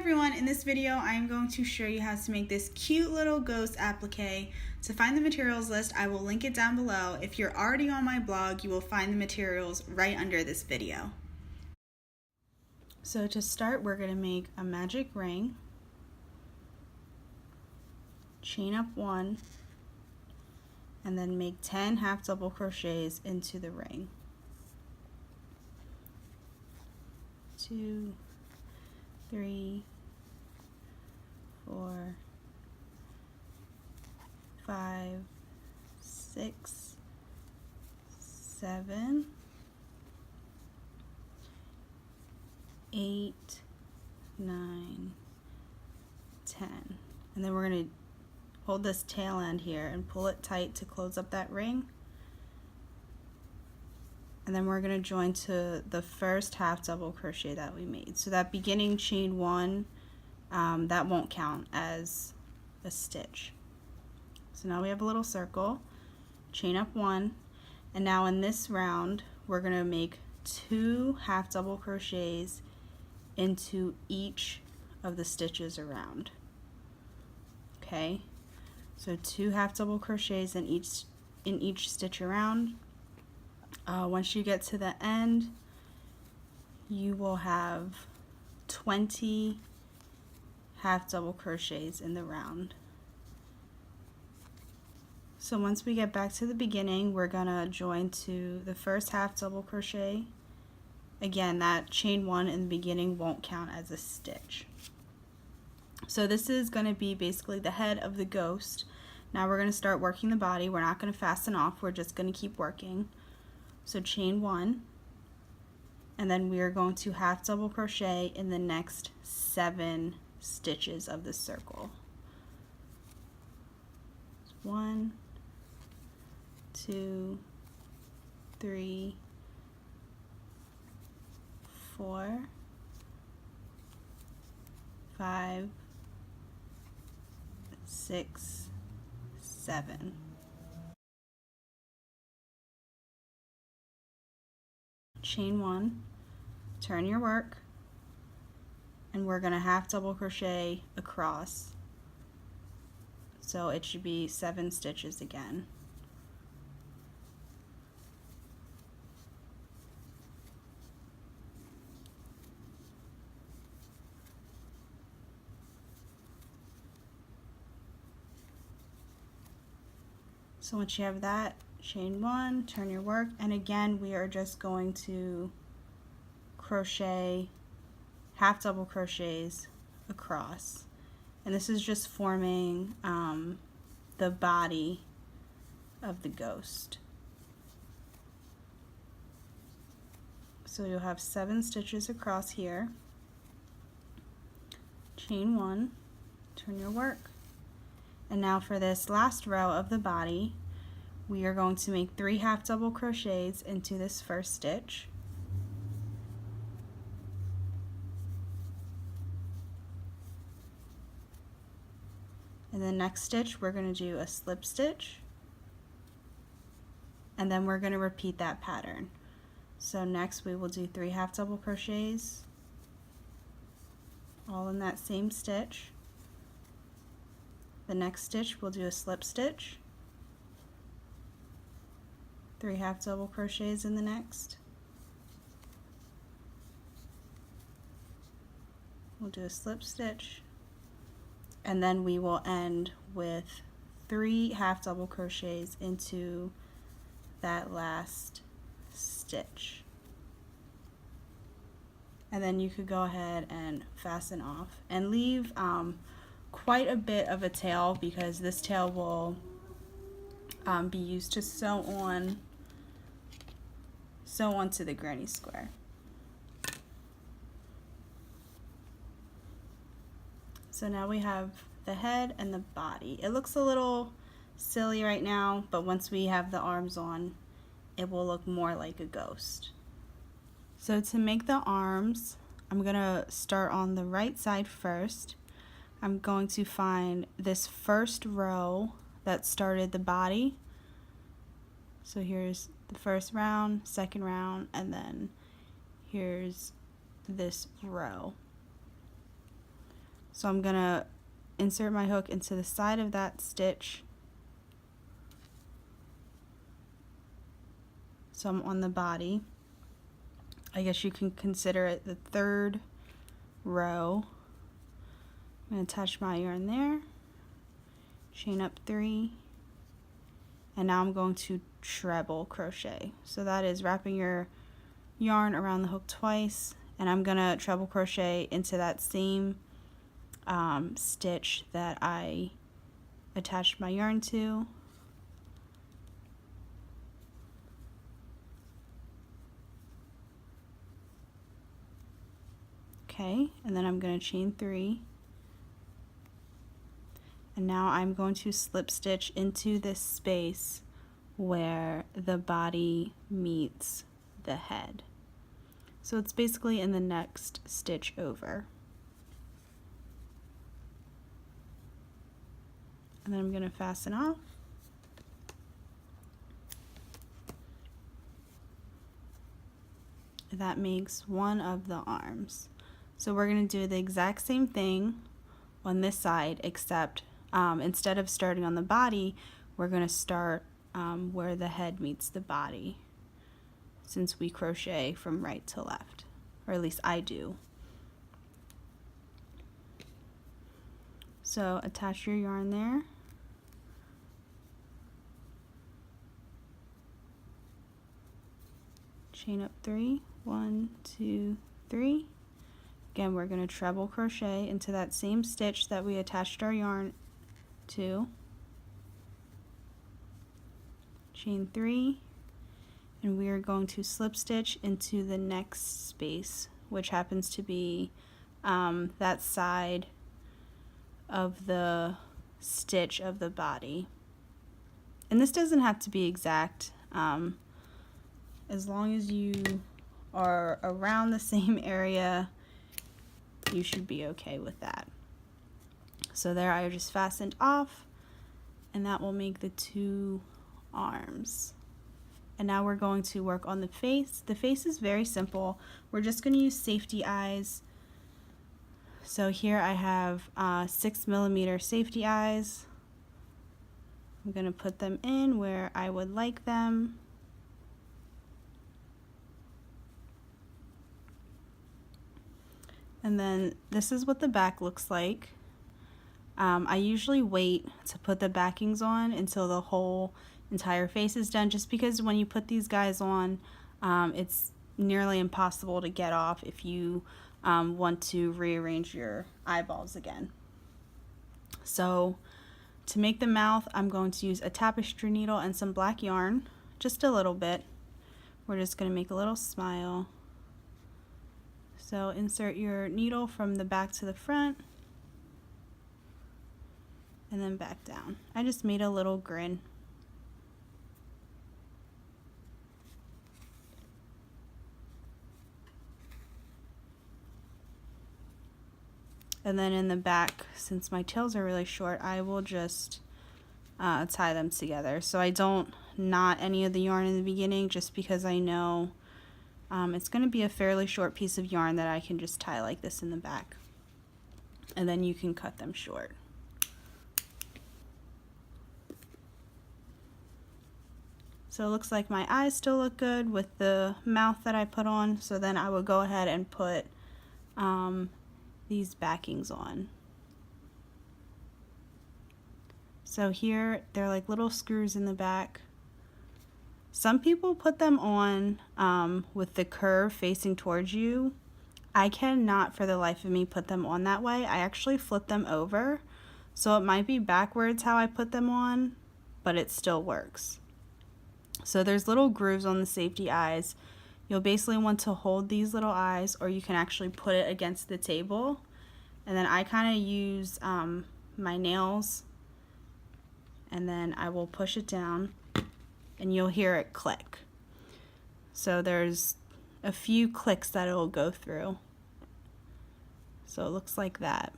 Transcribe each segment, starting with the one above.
everyone, in this video I am going to show you how to make this cute little ghost applique. To find the materials list, I will link it down below. If you're already on my blog, you will find the materials right under this video. So to start, we're going to make a magic ring, chain up 1, and then make 10 half double crochets into the ring. 2, 3, 4, 5, 6, 7, 8, 9, 10. And then we're going to hold this tail end here and pull it tight to close up that ring. And then we're going to join to the first half double crochet that we made. So that beginning chain 1, that won't count as a stitch. So now we have a little circle, chain up 1, and now in this round we're going to make 2 half double crochets into each of the stitches around. Okay, so 2 half double crochets in each stitch around. Once you get to the end, you will have 20 half double crochets in the round. So once we get back to the beginning, we're gonna join to the first half double crochet. Again, that chain 1 in the beginning won't count as a stitch. So this is gonna be basically the head of the ghost. Now we're gonna start working the body. We're not gonna fasten off, we're just gonna keep working. So chain 1, and then we are going to half double crochet in the next 7 stitches of the circle. 1, 2, 3, 4, 5, 6, 7. Chain 1, turn your work, and we're going to half double crochet across. So it should be 7 stitches again. So once you have that, chain 1, turn your work, and again we are just going to crochet half double crochets across, and this is just forming the body of the ghost. So you'll have 7 stitches across here, chain 1, turn your work, and now for this last row of the body, we are going to make 3 half double crochets into this first stitch. In the next stitch, we're going to do a slip stitch, and then we're going to repeat that pattern. So next we will do 3 half double crochets, all in that same stitch. The next stitch we'll do a slip stitch, 3 half double crochets in the next. We'll do a slip stitch, and then we will end with 3 half double crochets into that last stitch. And then you could go ahead and fasten off and leave quite a bit of a tail, because this tail will be used to sew onto the granny square. So now we have the head and the body. It looks a little silly right now, but once we have the arms on, it will look more like a ghost. So to make the arms, I'm gonna start on the right side first. I'm going to find this first row that started the body. So here's the first round, second round, and then here's this row. So I'm gonna insert my hook into the side of that stitch. So I'm on the body. I guess you can consider it the third row. I'm going to attach my yarn there, chain up 3, and now I'm going to treble crochet. So that is wrapping your yarn around the hook twice, and I'm going to treble crochet into that same stitch that I attached my yarn to. Okay, and then I'm going to chain 3. And now I'm going to slip stitch into this space where the body meets the head. So it's basically in the next stitch over. And then I'm going to fasten off. That makes one of the arms. So we're going to do the exact same thing on this side, except instead of starting on the body, we're going to start where the head meets the body, since we crochet from right to left, or at least I do. So attach your yarn there. Chain up 3, 1, 2, 3. Again, we're going to treble crochet into that same stitch that we attached our yarn to. Chain 3, and we are going to slip stitch into the next space, which happens to be that side of the stitch of the body. And this doesn't have to be exact, as long as you are around the same area, you should be okay with that. So there, I just fastened off, and that will make the 2 arms. And now we're going to work on the face. The face is very simple. We're just going to use safety eyes. So here I have 6mm safety eyes. I'm going to put them in where I would like them. And then this is what the back looks like. I usually wait to put the backings on until the whole entire face is done, just because when you put these guys on, it's nearly impossible to get off if you want to rearrange your eyeballs again. So to make the mouth, I'm going to use a tapestry needle and some black yarn, just a little bit. We're just going to make a little smile. So insert your needle from the back to the front, and then back down. I just made a little grin. And then in the back, since my tails are really short, I will just tie them together. So I don't knot any of the yarn in the beginning, just because I know it's going to be a fairly short piece of yarn that I can just tie like this in the back. And then you can cut them short. So it looks like my eyes still look good with the mouth that I put on. So then I would go ahead and put these backings on. So here they're like little screws in the back. Some people put them on with the curve facing towards you. I cannot for the life of me put them on that way. I actually flip them over, so it might be backwards how I put them on, but it still works. So there's little grooves on the safety eyes. You'll basically want to hold these little eyes, or you can actually put it against the table. And then I kind of use my nails, and then I will push it down, and you'll hear it click. So there's a few clicks that it will go through. So it looks like that.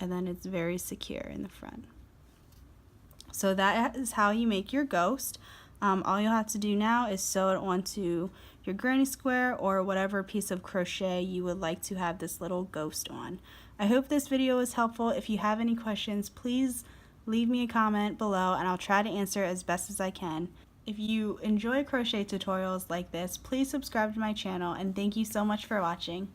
And then it's very secure in the front. So that is how you make your ghost. All you'll have to do now is sew it onto your granny square or whatever piece of crochet you would like to have this little ghost on. I hope this video was helpful. If you have any questions, please leave me a comment below and I'll try to answer as best as I can. If you enjoy crochet tutorials like this, please subscribe to my channel and thank you so much for watching.